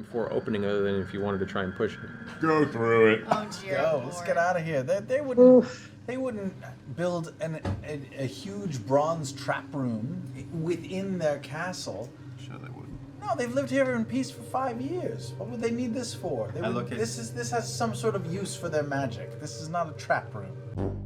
before opening other than if you wanted to try and push it. Go through it. Oh dear Lord. Let's get out of here. They wouldn't build a huge bronze trap room within their castle. Sure they would. No, they've lived here in peace for 5 years. What would they need this for? This has some sort of use for their magic. This is not a trap room.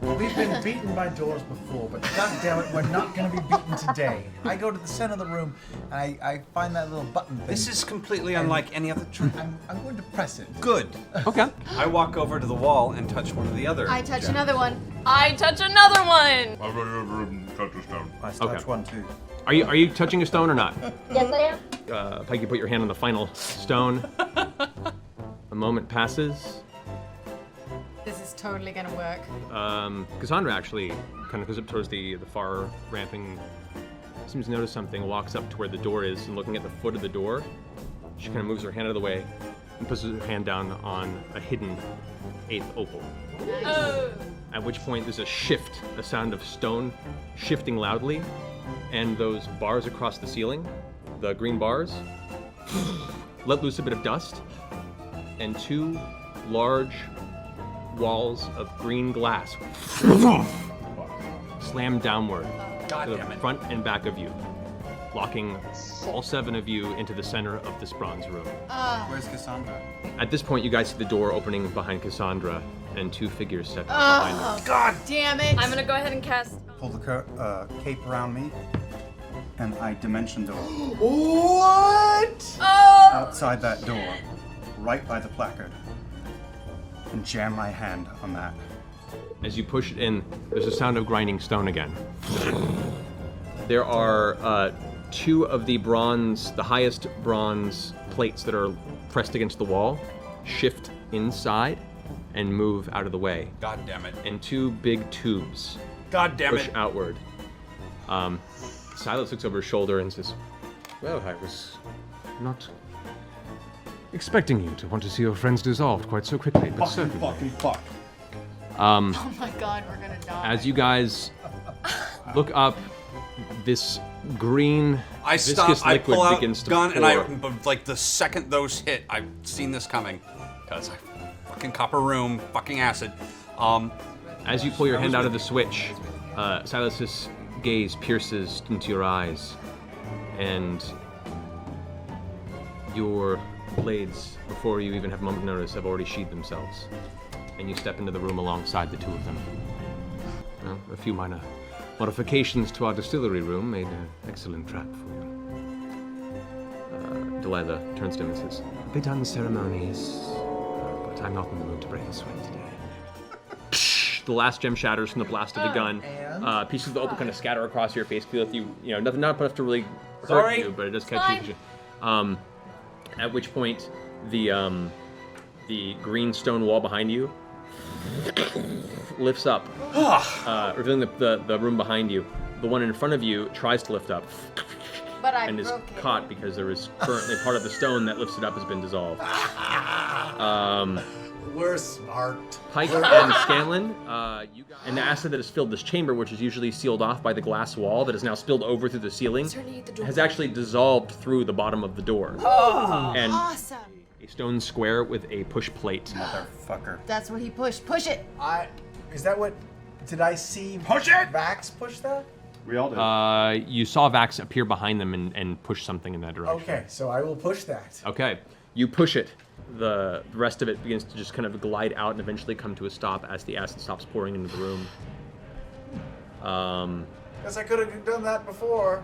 We've been beaten by doors before, but goddammit, we're not going to be beaten today. I go to the center of the room, and I find that little button thing. This is completely unlike any other trap. I'm going to press it. Good. Okay. I walk over to the wall and touch one of the other. I touch another one. I touch another one. I'll go over and touch a stone. I touch one too. Are you touching a stone or not? Yes, I am. Pike, you put your hand on the final stone. A moment passes. This is totally gonna work. Cassandra actually kind of goes up towards the far ramping, seems to notice something, walks up to where the door is, and looking at the foot of the door, she kind of moves her hand out of the way and puts her hand down on a hidden 8th opal. Nice. Oh. At which point there's a shift, a sound of stone shifting loudly, and those bars across the ceiling, the green bars, let loose a bit of dust, and 2 large walls of green glass slam downward God to the damn it. front and back of you, locking all 7 of you into the center of this bronze room. Where's Cassandra? At this point, you guys see the door opening behind Cassandra and 2 figures stepping behind her. God Damn it. I'm gonna go ahead and cast. Pull the cape around me, and I dimension door What? Oh! outside that door, right by the placard, and jam my hand on that. As you push it in, there's a sound of grinding stone again. There are 2 of the highest bronze plates that are pressed against the wall, shift inside and move out of the way. God damn it. And 2 big tubes God damn push it. outward. Silas looks over his shoulder and says, "Well, I was not expecting you to want to see your friends dissolved quite so quickly, but certainly." Fuck. Oh my god, we're gonna die. As you guys look up, this green I viscous stop, I liquid pull out begins to gun, pour. and but like the second those hit, I've seen this coming. Because I fucking copper room, fucking acid. As you pull your hand out of the switch, Silas's gaze pierces into your eyes, and your blades, before you even have a moment to notice, have already sheathed themselves. And you step into the room alongside the 2 of them. Well, a few minor modifications to our distillery room made an excellent trap for you. Delilah turns to him and says, "They done the ceremonies, but I'm not in the mood to break a sweat today." The last gem shatters from the blast of the gun. Pieces of the opal kind of scatter across your face, feel like nothing, not enough to really hurt you, but it does catch you. At which point, the green stone wall behind you lifts up, revealing the room behind you. The one in front of you tries to lift up, but I and is broke it. caught because there is currently part of the stone that lifts it up has been dissolved. We're smart. Pike and Scanlan, you guys, and the acid that has filled this chamber, which is usually sealed off by the glass wall that is now spilled over through the ceiling, has actually dissolved through the bottom of the door. And Awesome. a stone square with a push plate. Motherfucker. That's what he pushed. Push it. Is that what? Did I see? Push it! Vax push that? We all did. You saw Vax appear behind them and push something in that direction. Okay, so I will push that. Okay, you push it. The rest of it begins to just kind of glide out and eventually come to a stop as the acid stops pouring into the room. Guess I could have done that before.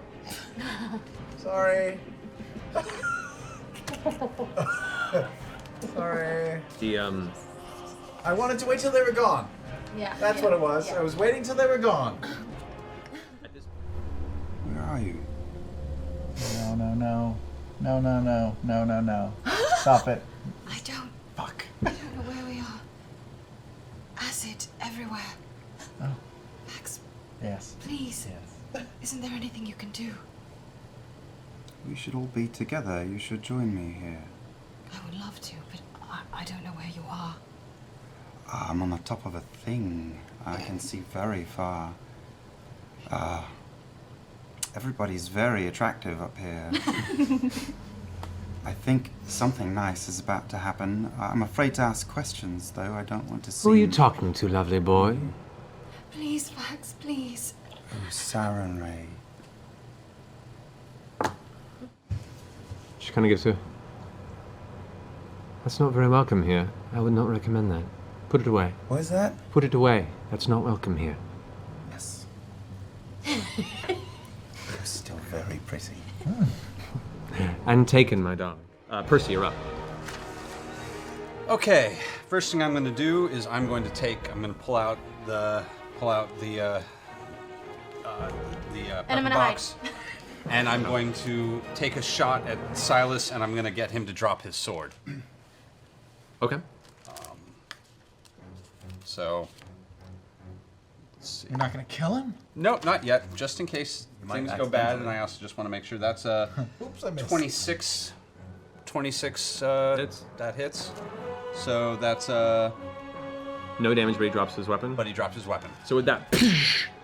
Sorry. Sorry. I wanted to wait till they were gone. Yeah. That's what it was. Yeah. I was waiting till they were gone. Where are you? No. Stop it. I don't. Fuck. I don't know where we are. Acid everywhere. Oh. Max, Yes. please. Yes. Isn't there anything you can do? We should all be together. You should join me here. I would love to, but I don't know where you are. I'm on the top of a thing. I can see very far. Everybody's very attractive up here. I think something nice is about to happen. I'm afraid to ask questions, though. I don't want to seem... Who are you talking to, lovely boy? Please, Vax, please. Oh, Saren Ray. She kind of gives her. That's not very welcome here. I would not recommend that. Put it away. What is that? Put it away. That's not welcome here. Yes. You're still very pretty. And taken, my darling. Percy, you're up. Okay, first thing I'm going to do is I'm going to pull out the I'm gonna box, and I'm going to take a shot at Silas, and I'm going to get him to drop his sword. Okay. So, let's see. You're not gonna kill him? No, not yet. Just in case things go bad, and I also just want to make sure that's Oops, I missed. 26. 26. Hits. That hits. So that's No damage, but he drops his weapon. But he dropped his weapon. So with that,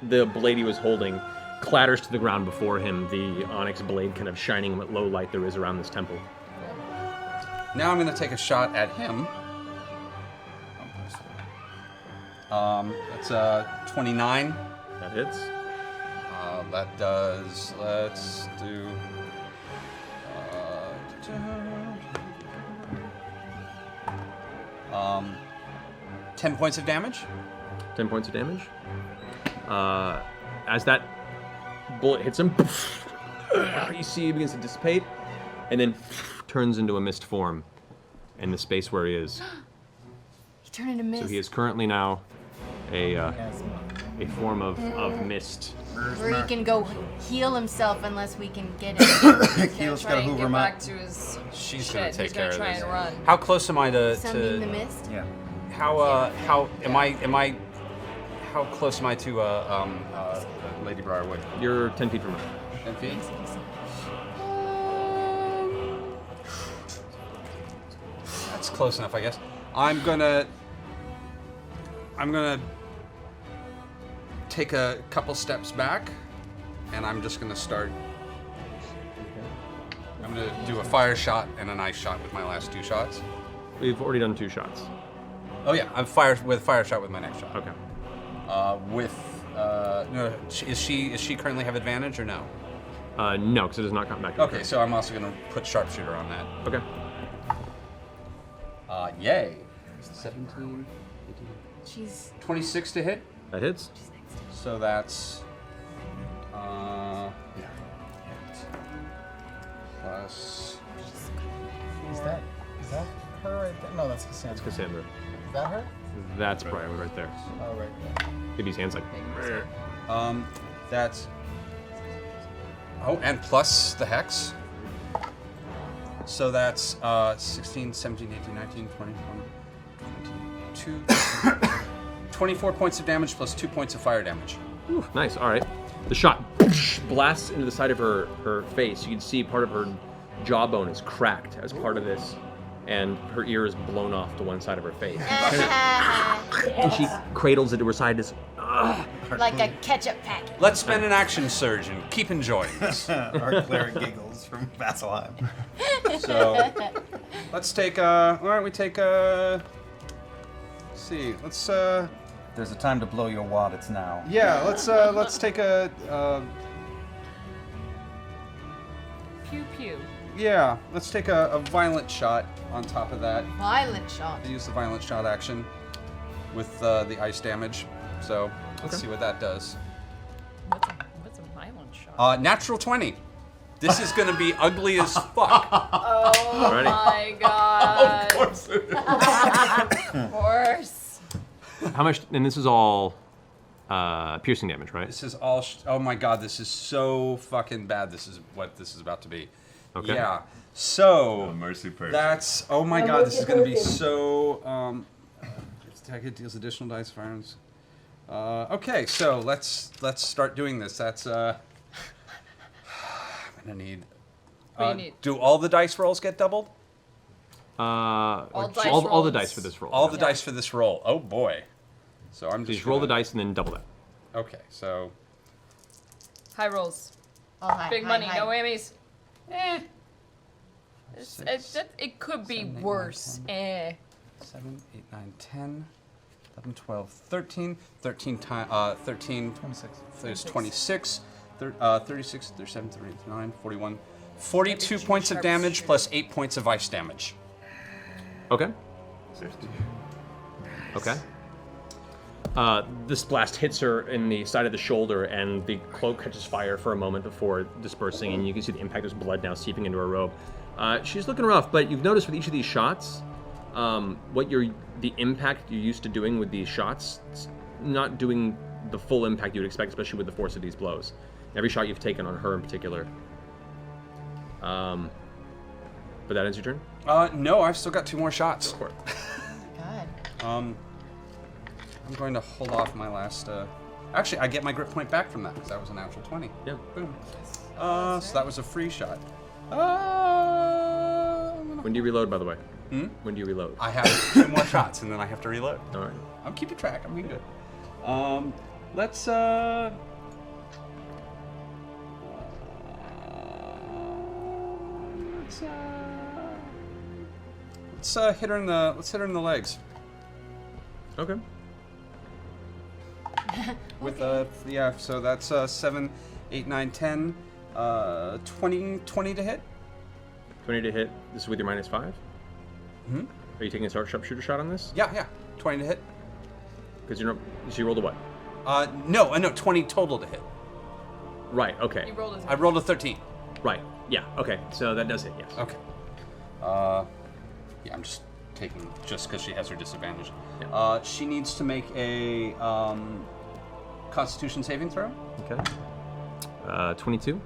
the blade he was holding clatters to the ground before him, the onyx blade kind of shining in what low light there is around this temple. Now I'm going to take a shot at him. That's 29. That hits. That does, let's do... 10 points of damage. 10 points of damage. As that bullet hits him, you see he begins to dissipate, and then turns into a mist form in the space where he is. He turned into mist. So he is currently now a form of mist. Where he can go heal himself unless we can get him. Heel's Try gotta and hoover get him back up. to his She's shit. going to take He's care gonna of try this. and run. How close am I Sending the mist. Yeah. how close am I to Lady Briarwood? You're 10 feet from her. 10 feet? That's close enough, I guess. I'm gonna take a couple steps back, and I'm just gonna start. I'm gonna do a fire shot and an ice shot with my last 2 shots. We've already done 2 shots. Oh yeah, I'm fire shot with my next shot. Okay. No, is she currently have advantage or no? No, because it does not come back. Okay, so I'm also gonna put sharpshooter on that. Okay. Yay. 17, 18, She's 26 to hit. That hits. So that's plus. Is that her right there? No, that's Cassandra. That's Cassandra. Is that her? That's Briarwood right there. Oh, right there. Maybe his hands like. That's. Oh, and plus the hex. So that's 16, 17, 18, 19, 20, 22. 24 points of damage plus 2 points of fire damage. Ooh, nice. All right. The shot blasts into the side of her face. You can see part of her jawbone is cracked as part of this, and her ear is blown off to one side of her face. And she cradles it to her side. like a ketchup packet. Let's spend an action surge and keep enjoying this. Our cleric giggles from Vasselheim. So let's take why don't we take let's see, let's There's a time to blow your wad, it's now. yeah, let's take a Pew pew. yeah, let's take a violent shot on top of that. Violent shot. I use the violent shot action with the ice damage. So let's see what that does. What's a violent shot? Natural 20. This is gonna be ugly as fuck. Oh Ready? my god. Of course it is. Of course. How much? And this is all piercing damage, right? This is all. Oh my god, this is so fucking bad. This is what this is about to be. Okay. Yeah. So. Oh, mercy person. That's. Oh my god, this is gonna be so. Attack it deals additional dice firearms. Okay, so let's start doing this. That's. I'm gonna need. What do you need? Do all the dice rolls get doubled? All dice all the rolls. dice for this roll. All the dice for this roll. Oh boy. So I'm So you just just roll the gonna- dice and then double that. Okay, so High rolls. Oh, hi, Big hi, money. hi. No whammies. It could be 7, 8, 9, worse. 7, 8, 9, 10, 11, 12, 13. 13 times 13. 26. There's 26. 36, 37, 39, 41. 42 points of damage plus 8 points of ice damage. Okay. 50. Okay. This blast hits her in the side of the shoulder, and the cloak catches fire for a moment before dispersing, and you can see the impact of blood now seeping into her robe. She's looking rough, but you've noticed with each of these shots, the impact you're used to doing with these shots, it's not doing the full impact you would expect, especially with the force of these blows. Every shot you've taken on her in particular. But that ends your turn? No, I've still got 2 more shots. Go for it. God. I'm going to hold off my last. Actually, I get my grip point back from that because that was a natural 20. Yeah. Boom. So that was a free shot. When do you reload, by the way? When do you reload? I have 2 more shots and then I have to reload. All right. I'm keeping track. I'm being good. Let's hit her in the legs. Okay. With so that's 7, 8, 9, 10, 20 to hit. 20 to hit. This is with your -5? Hmm? Are you taking a sharpshooter shot on this? Yeah, 20 to hit. Because you're not. So you rolled a what? No, 20 total to hit. Right. Okay. You rolled I rolled a 13. Right. Yeah. Okay. So that does hit. Yes. Okay. Yeah, I'm just taking just because she has her disadvantage. Yeah. She needs to make a Constitution saving throw. Okay. 22.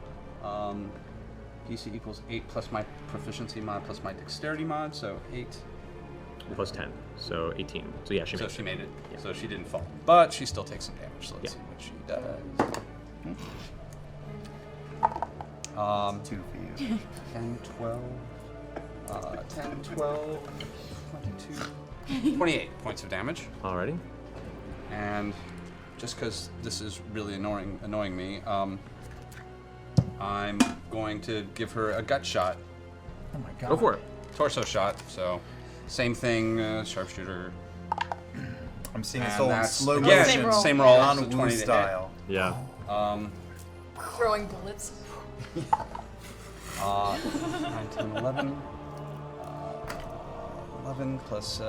DC equals 8 plus my proficiency mod plus my dexterity mod, so 8. Plus 10, so 18. So yeah, she So made she it. made it. Yeah. So she didn't fall, but she still takes some damage. So let's Yeah. see what she does. 2 for you. 10, 12, 22, 28 points of damage. Alrighty. And just because this is really annoying me, I'm going to give her a gut shot, Oh my god. Go for it. torso shot. So same thing, sharpshooter. I'm seeing And this all in that's slow again, motion. same roll, On so Wu 20 to hit. style. Yeah. Throwing bullets. 9, 10, 11. 11 plus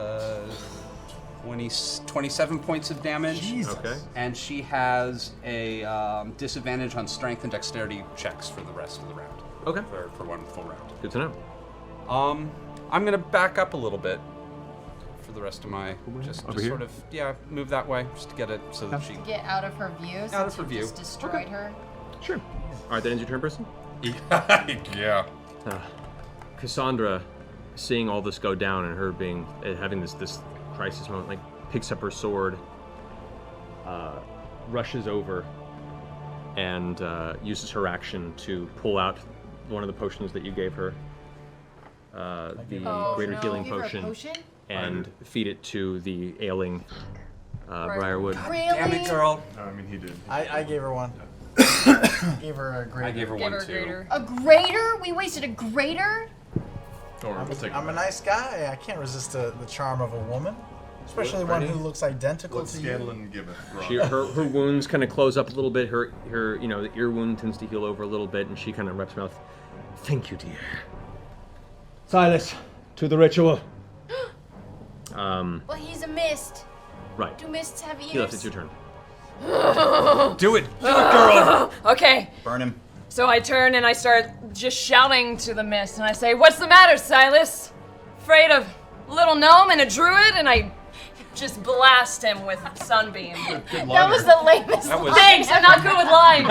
27 points of damage. Jesus. Okay. And she has a disadvantage on strength and dexterity checks for the rest of the round. Okay. For one full round. Good to know. I'm gonna back up a little bit for the rest of my just Over here? sort of move that way just to get it so that she Get out of her view. Out of since her you view. Just destroyed her. Sure. All right, that ends your turn, person. Yeah. Cassandra, seeing all this go down and her being having this crisis moment, like picks up her sword, rushes over, and uses her action to pull out one of the potions that you gave her, the Oh, greater no. healing Give her a potion, potion? and feed it to the ailing Briarwood. Really? damn it, girl. No, I mean, he did. I gave her one. Gave her a great. I gave her Give one her a too. greater. A greater? We wasted a greater? Don't worry, we'll take I'm it a back. nice guy. I can't resist the charm of a woman, especially one who looks identical Let's to scandal you. and give it. Her wounds kind of close up a little bit. Her the ear wound tends to heal over a little bit, and she kind of wraps her mouth. Thank you, dear. Silas, to the ritual. Well, he's a mist. Right. Do mists have ears? Silas, it's your turn. Do it. Okay, Burn him. so I turn and I start just shouting to the mist, and I say, "What's the matter, Silas? Afraid of a little gnome and a druid?" And I just blast him with sunbeam. That was the lamest line. Thanks, I'm not good with lines.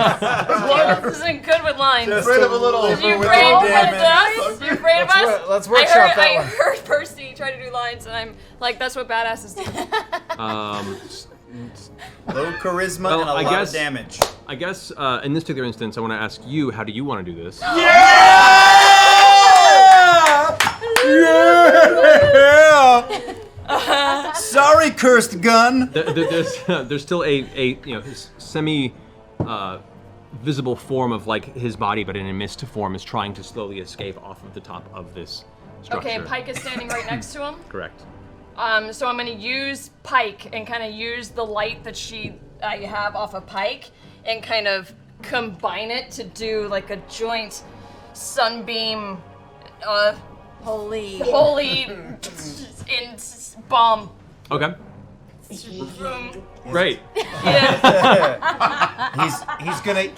This isn't good with lines. Afraid of a little. You with afraid no of damage. us? You afraid of us? Let's workshop that I one. heard Percy try to do lines, and I'm like, that's what badasses do. Low charisma Well, and a I lot guess- of damage. I guess in this particular instance, I want to ask you, how do you want to do this? Sorry, cursed gun. There's still a semi visible form of like his body, but in a mist form, is trying to slowly escape off of the top of this structure. Okay, Pike is standing right next to him. Correct. So I'm gonna use Pike and kind of use the light that I have off of Pike and kind of combine it to do like a joint sunbeam, Holy. in bomb. Okay. Great.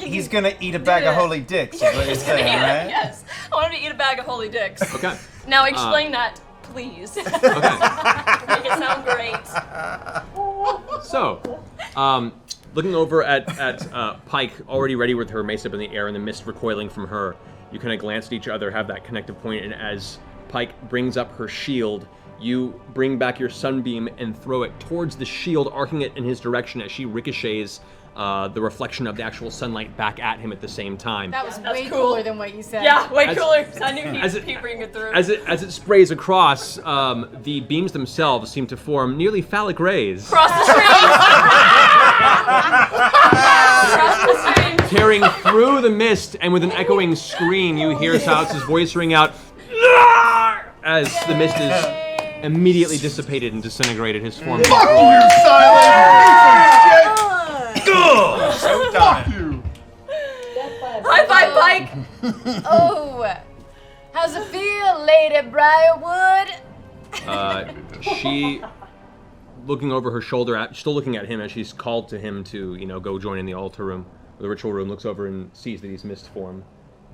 He's gonna eat a bag of holy dicks. Is what you're saying, right? Yes, I want him to eat a bag of holy dicks. Okay. Now explain that, please. Okay. Make it sound great. So, looking over at Pike, already ready with her mace up in the air and the mist recoiling from her, you kind of glance at each other, have that connective point, and as Pike brings up her shield, you bring back your sunbeam and throw it towards the shield, arcing it in his direction as she ricochets the reflection of the actual sunlight back at him at the same time. That was That's way cool. cooler than what you said. Yeah, way As- cooler. I knew as he'd bring it through. As it sprays across, the beams themselves seem to form nearly phallic rays, Cross the stream. Cross the stream. tearing through the mist, and with an echoing scream, you hear Silas' voice ring out as the mist is immediately dissipated and disintegrated. His form. So done. High five, Pike. Oh, how's it feel, Lady Briarwood? She, looking over her shoulder, still looking at him as she's called to him to, go join in the altar room, or the ritual room, looks over and sees that he's mist form.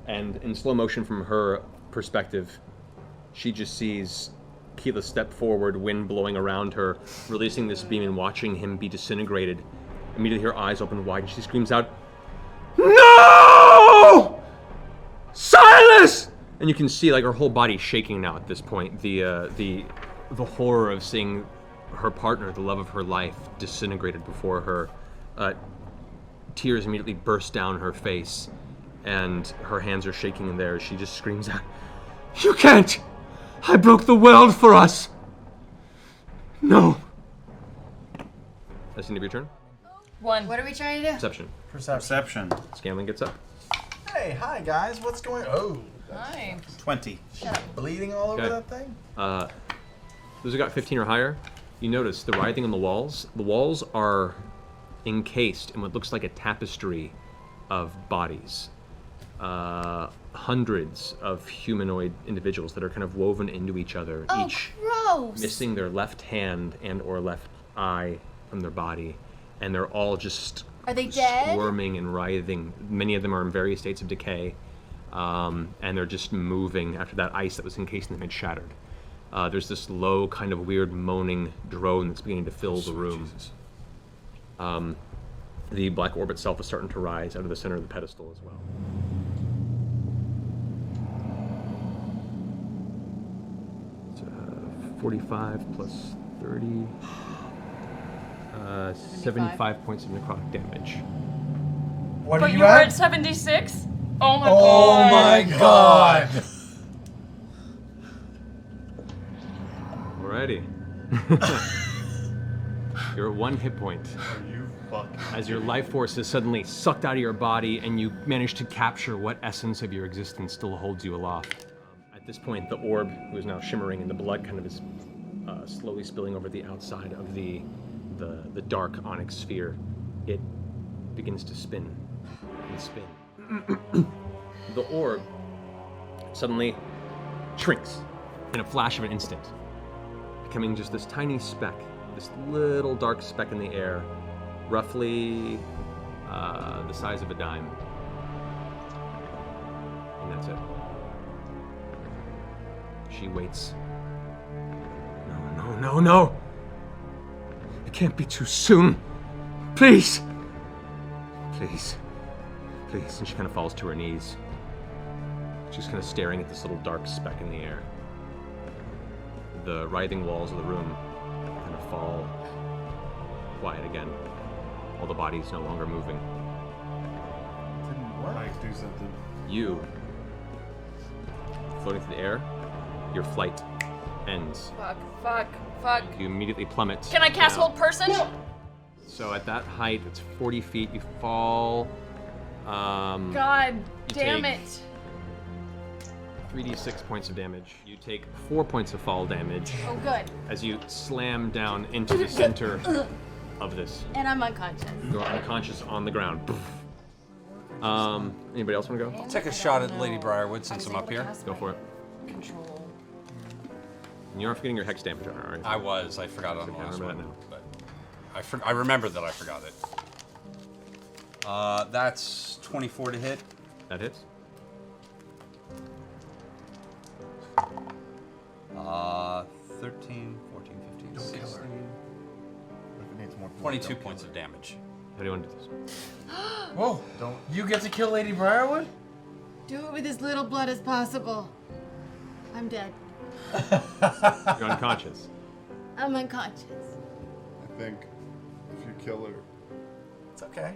And in slow motion from her perspective, she just sees Keela step forward, wind blowing around her, releasing this beam and watching him be disintegrated. Immediately her eyes open wide and she screams out, "No! Silas!" And you can see like her whole body shaking now at this point. The horror of seeing her partner, the love of her life, disintegrated before her. Tears immediately burst down her face, and her hands are shaking in there. She just screams out, "You can't! I broke the world for us! No!" That's the end of your turn. One. What are we trying to do? Perception. Perception. Scanlan gets up. Hey, hi guys. What's going? Oh, Hi. 20. bleeding all over Okay. that thing. Those who got 15 or higher, you notice the writhing on the walls. The walls are encased in what looks like a tapestry of bodies. Hundreds of humanoid individuals that are kind of woven into each other, Oh, each gross. missing their left hand and or left eye from their body, and they're all just Are they dead? squirming and writhing. Many of them are in various states of decay, and they're just moving after that ice that was encased in them had shattered. There's this low, kind of weird moaning drone that's beginning to fill the room. The black orb itself is starting to rise out of the center of the pedestal as well. It's 45 plus 30. 75 points of necrotic damage. What But are you you were at at? 76? Oh my Oh god. my god! Alrighty. You're at 1 hit point. Are you fucking? As your life force is suddenly sucked out of your body and you manage to capture what essence of your existence still holds you aloft. At this point, the orb, who is now shimmering, and the blood kind of is slowly spilling over the outside of the dark onyx sphere. It begins to spin and spin. The orb suddenly shrinks in a flash of an instant, becoming just this tiny speck, this little dark speck in the air, roughly the size of a dime. And that's it. She waits. No. It can't be too soon. Please. Please. And she kind of falls to her knees. She's kind of staring at this little dark speck in the air. The writhing walls of the room kind of fall quiet again. All the bodies no longer moving. Mike, do something. You, floating through the air, your flight ends. Fuck. You immediately plummet. Can I cast down. Hold Person? So at that height, it's 40 feet. You fall God damn take- it. 3d6 points of damage. You take 4 points of fall damage Oh, good. as you slam down into the center of this. And I'm unconscious. You're unconscious on the ground. Anybody else want to go? Take a shot at Lady Briarwood since I'm up here. Go for it. Control. And you're not forgetting your hex damage on her, are you? I was. I forgot it on the Okay, I last remember one. that But I remember that I forgot it. That's 24 to hit. That hits. 13, 14, 15, Don't kill her. 16. If it needs more blood, 22 don't points kill of damage. How do you want to do this? Whoa! Don't. You get to kill Lady Briarwood? Do it with as little blood as possible. I'm dead. You're unconscious. I'm unconscious. I think if you kill her, It's okay.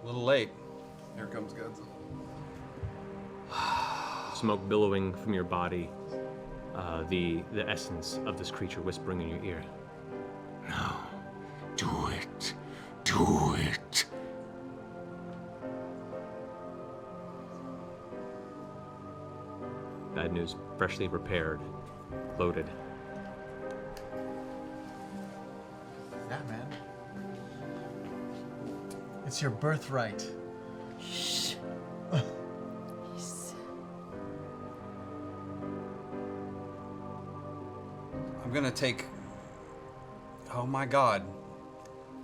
A little late. here comes Godzilla. Smoke billowing from your body. The essence of this creature whispering in your ear. No. Do it. Do it. Bad news. Freshly repaired. Loaded. Yeah, man. It's your birthright. Shh. I'm gonna take. Oh my god.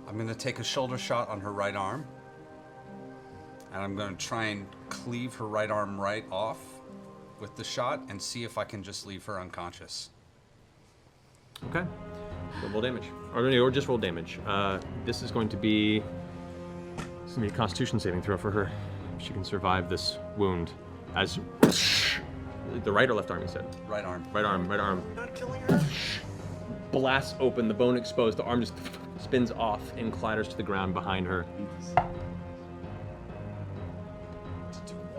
I'm gonna take a shoulder shot on her right arm. And I'm gonna try and cleave her right arm right off with the shot and see if I can just leave her unconscious. Okay. Roll damage. Or just roll damage. This is going to be. It's going to be a Constitution saving throw for her. She can survive this wound. As. The right or left arm, you said? Right arm. Right arm, right arm. Not killing her? Blasts open, the bone exposed, the arm just spins off and clatters to the ground behind her.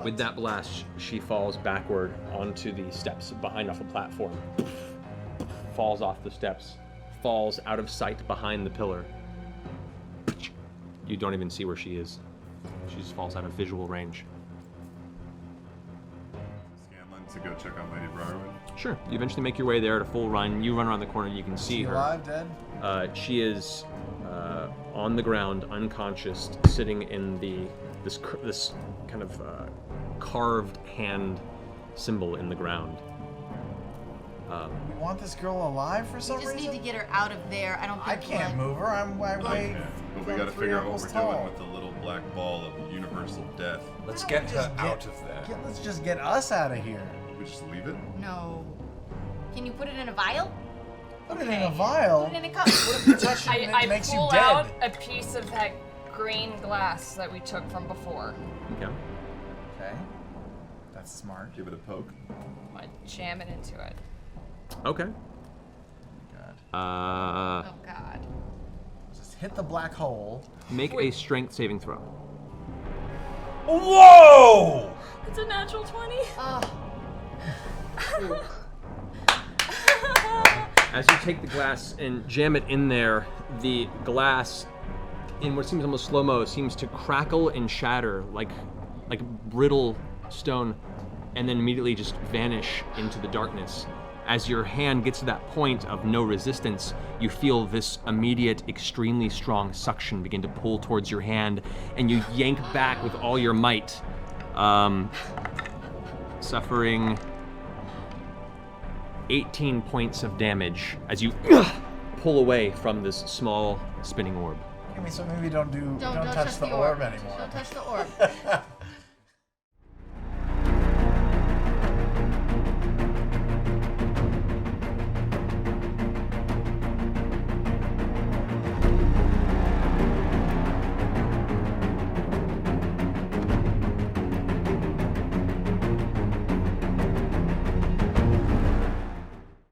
With that blast, she falls backward onto the steps behind off the platform. Falls off the steps, falls out of sight behind the pillar. You don't even see where she is. She just falls out of visual range. Scanlan to go check on Lady Briarwood. Sure, you eventually make your way there at a full run. You run around the corner, you can see her. Alive, dead? She is on the ground, unconscious, sitting in this kind of carved hand symbol in the ground. We want this girl alive for some We just reason? need to get her out of there. I don't I think can't blood- move her. I'm way. Yeah, but we gotta three figure out what levels we're tall. doing with the little black ball of universal death. Let's Why get don't we her just out of there. Let's just get us out of here. We just leave it? No. Can you put it in a vial? Put it in a vial. Put it in a cup. You touch it and I it makes you pull dead. out a piece of that green glass that we took from before. Okay. Okay. That's smart. Give it a poke. I jam it into it. Okay. God. Oh God. Just hit the black hole. Make a strength saving throw. Whoa! It's a natural 20. Oh. As you take the glass and jam it in there, the glass, in what seems almost slow-mo, seems to crackle and shatter like brittle stone, and then immediately just vanish into the darkness. As your hand gets to that point of no resistance, you feel this immediate, extremely strong suction begin to pull towards your hand, and you yank back with all your might, suffering 18 points of damage as you pull away from this small spinning orb. Okay, so maybe don't Don't touch the orb anymore. Don't touch the orb.